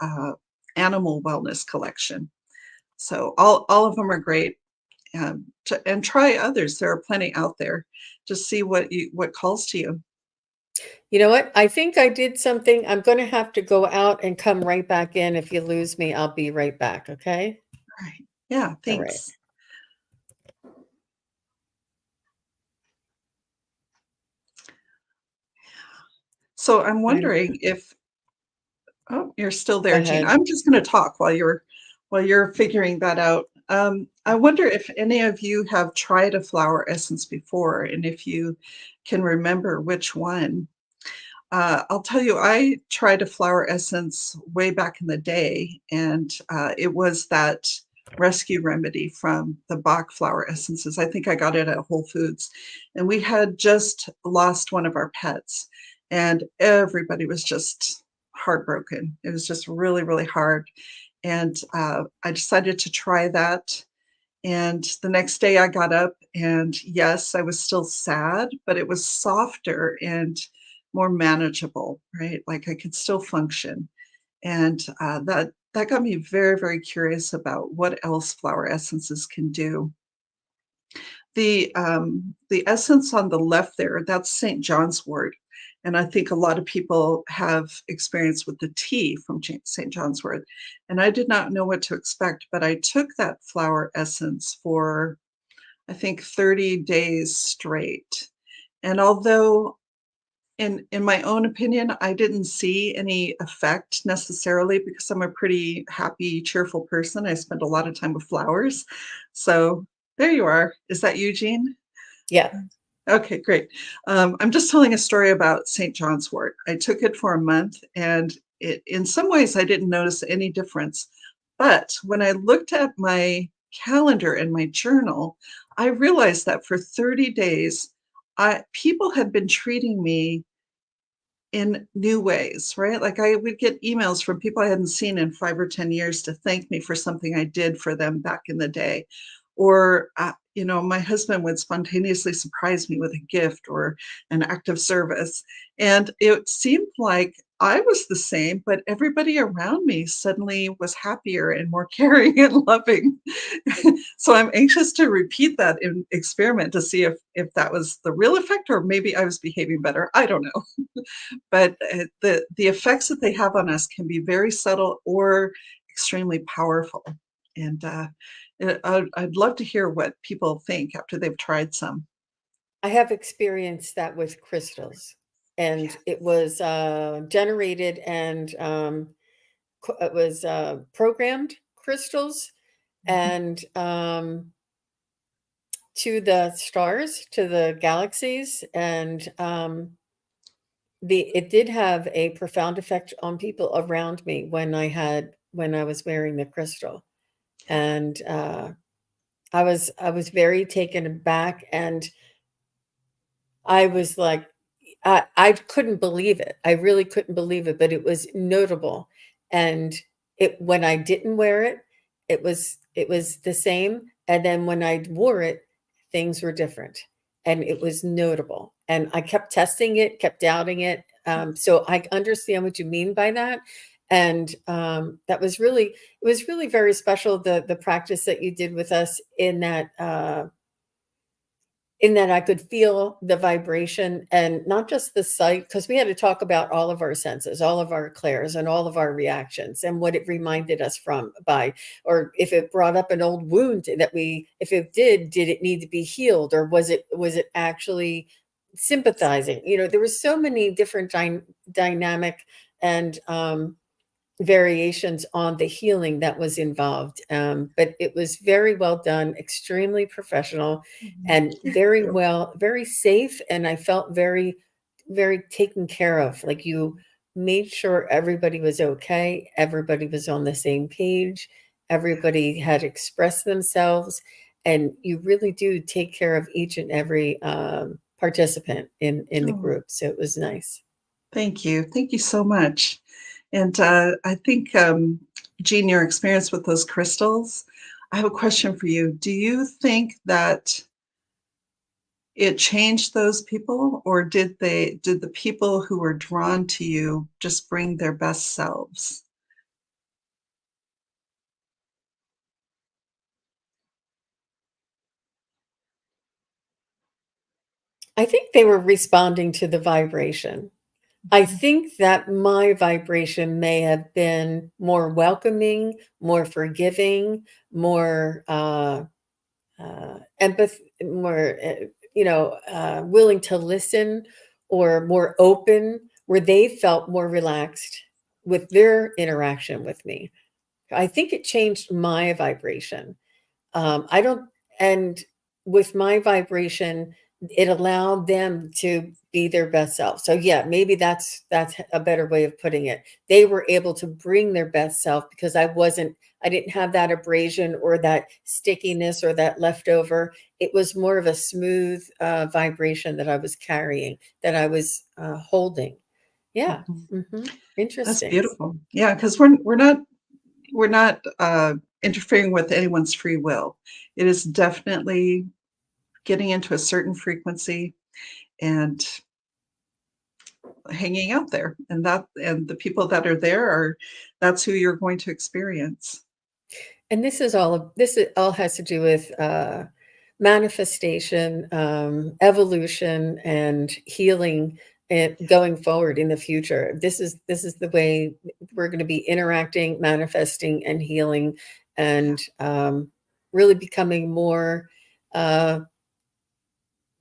animal wellness collection. So all of them are great. And try others. There are plenty out there. Just see what calls to you. You know what? I think I did something. I'm going to have to go out and come right back in. If you lose me, I'll be right back. Okay. All right. Yeah, All right. thanks. So I'm I don't, wondering if oh, you're still go there, Jean. ahead. I'm just going to talk while you're figuring that out. I wonder if any of you have tried a flower essence before, and if you can remember which one. I'll tell you, I tried a flower essence way back in the day, and it was that rescue remedy from the Bach flower essences. I think I got it at Whole Foods. And we had just lost one of our pets, and everybody was just heartbroken. It was just really, really hard. And I decided to try that. And the next day I got up, and yes, I was still sad, but it was softer and more manageable, right? Like I could still function. And that got me very, very curious about what else flower essences can do. The essence on the left there, that's St. John's wort. And I think a lot of people have experience with the tea from St. John's wort. And I did not know what to expect, but I took that flower essence for, I think, 30 days straight. And although in my own opinion, I didn't see any effect necessarily because I'm a pretty happy, cheerful person. I spend a lot of time with flowers. So there you are. Is that Eugene? Yeah. Okay, great. I'm just telling a story about St. John's wort. I took it for a month, and in some ways, I didn't notice any difference. But when I looked at my calendar and my journal, I realized that for 30 days, people had been treating me in new ways, right? Like I would get emails from people I hadn't seen in 5 or 10 years to thank me for something I did for them back in the day. Or, my husband would spontaneously surprise me with a gift or an act of service. And it seemed like I was the same, but everybody around me suddenly was happier and more caring and loving. So I'm anxious to repeat that experiment to see if that was the real effect or maybe I was behaving better. I don't know. But the effects that they have on us can be very subtle or extremely powerful. And I'd love to hear what people think after they've tried some. I have experienced that with crystals, and Yeah. it was generated and it was programmed crystals Mhm. and to the stars, to the galaxies, and it did have a profound effect on people around me when I was wearing the crystal, and I was very taken aback, and I was like, I couldn't believe it. I really couldn't believe it, but it was notable. And when I didn't wear it, it was the same. And then when I wore it, things were different. And it was notable. And I kept testing it, kept doubting it. So I understand what you mean by that. And that was really, it was really very special, the practice that you did with us in that I could feel the vibration and not just the sight, because we had to talk about all of our senses, all of our clairs, and all of our reactions, and what it reminded us or if it brought up an old wound if it did it need to be healed, or was it actually sympathizing? There were so many different dynamic and variations on the healing that was involved. But it was very well done, extremely professional, and very safe. And I felt very, very taken care of. Like, you made sure everybody was okay, everybody was on the same page, everybody had expressed themselves, and you really do take care of each and every participant in the Oh, group. So it was nice. thank you. Thank you so much. And I think, Jean, your experience with those crystals, I have a question for you. Do you think that it changed those people, or did the people who were drawn to you just bring their best selves? I think they were responding to the vibration. I think that my vibration may have been more welcoming, more forgiving, more more willing to listen, or more open, where they felt more relaxed with their interaction with me. I think it changed my vibration. I don't, and with my vibration, it allowed them to be their best self. So yeah, maybe that's a better way of putting it. They were able to bring their best self because I didn't have that abrasion or that stickiness or that leftover. It was more of a smooth vibration that I was carrying, that I was holding. Yeah. Mhm. That's Interesting. beautiful. Yeah, because we're not interfering with anyone's free will. It is definitely getting into a certain frequency and hanging out there, and the people that are there are that's who you're going to experience. And this all has to do with manifestation, evolution, and healing, and going forward in the future. This is the way we're going to be interacting, manifesting, and healing, and really becoming uh,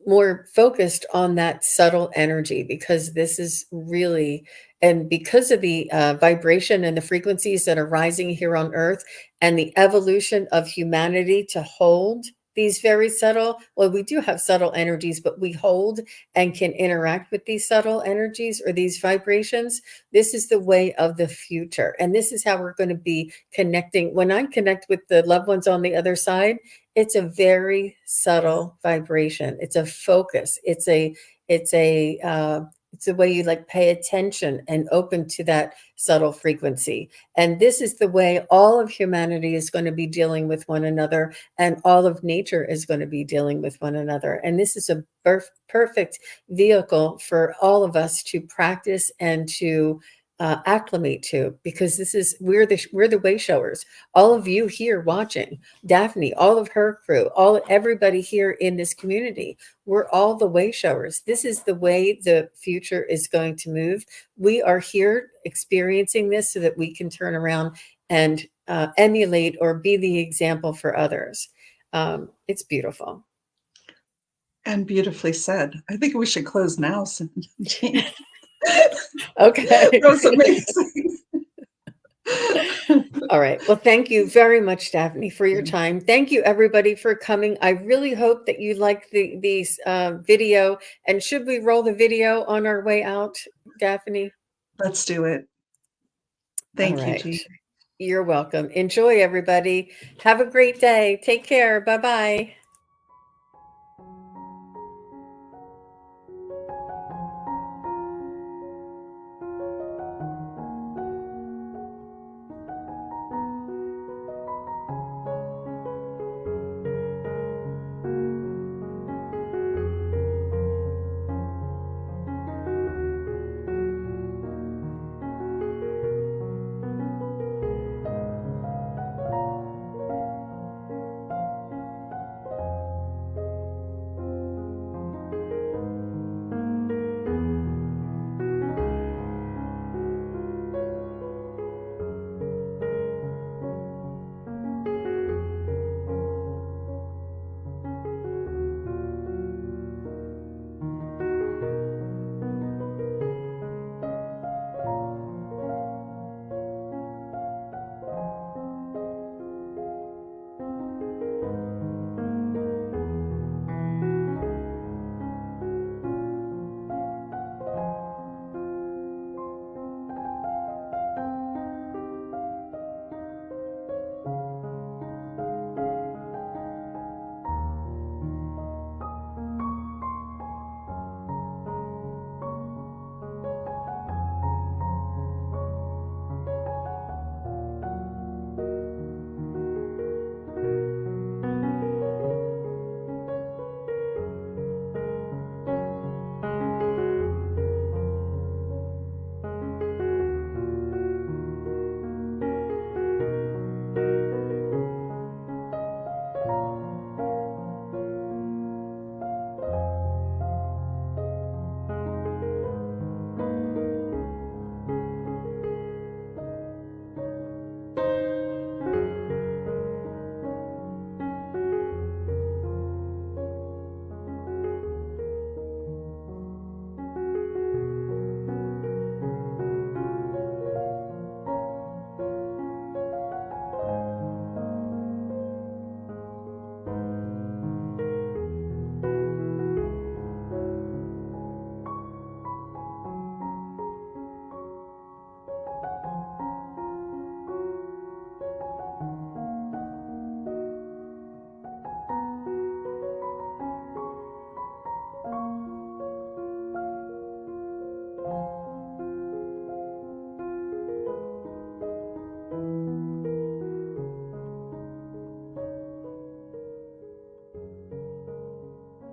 more focused on that subtle energy, because this is really, and because of the vibration and the frequencies that are rising here on earth, and the evolution of humanity to hold these very subtle, well, we do have subtle energies, but we hold and can interact with these subtle energies or these vibrations. This is the way of the future, and this is how we're going to be connecting. When I connect with the loved ones on the other side, it's a very subtle vibration. It's a focus. It's a way you like pay attention and open to that subtle frequency. And this is the way all of humanity is going to be dealing with one another, and all of nature is going to be dealing with one another. And this is a perfect vehicle for all of us to practice and to acclimate to, because we're the way showers. All of you here watching, Daphne, all of her crew, everybody here in this community, we're all the way showers. This is the way the future is going to move. We are here experiencing this so that we can turn around and emulate or be the example for others. It's beautiful. And beautifully said. I think we should close now, Jean. That Okay. was amazing. All right. Well, thank you very much, Daphne, for your time. Thank you, everybody, for coming. I really hope that you like these video. And should we roll the video on our way out, Daphne? Let's do it. All Thank you, right. Jean. You're welcome. Enjoy, everybody. Have a great day. Take care. Bye-bye.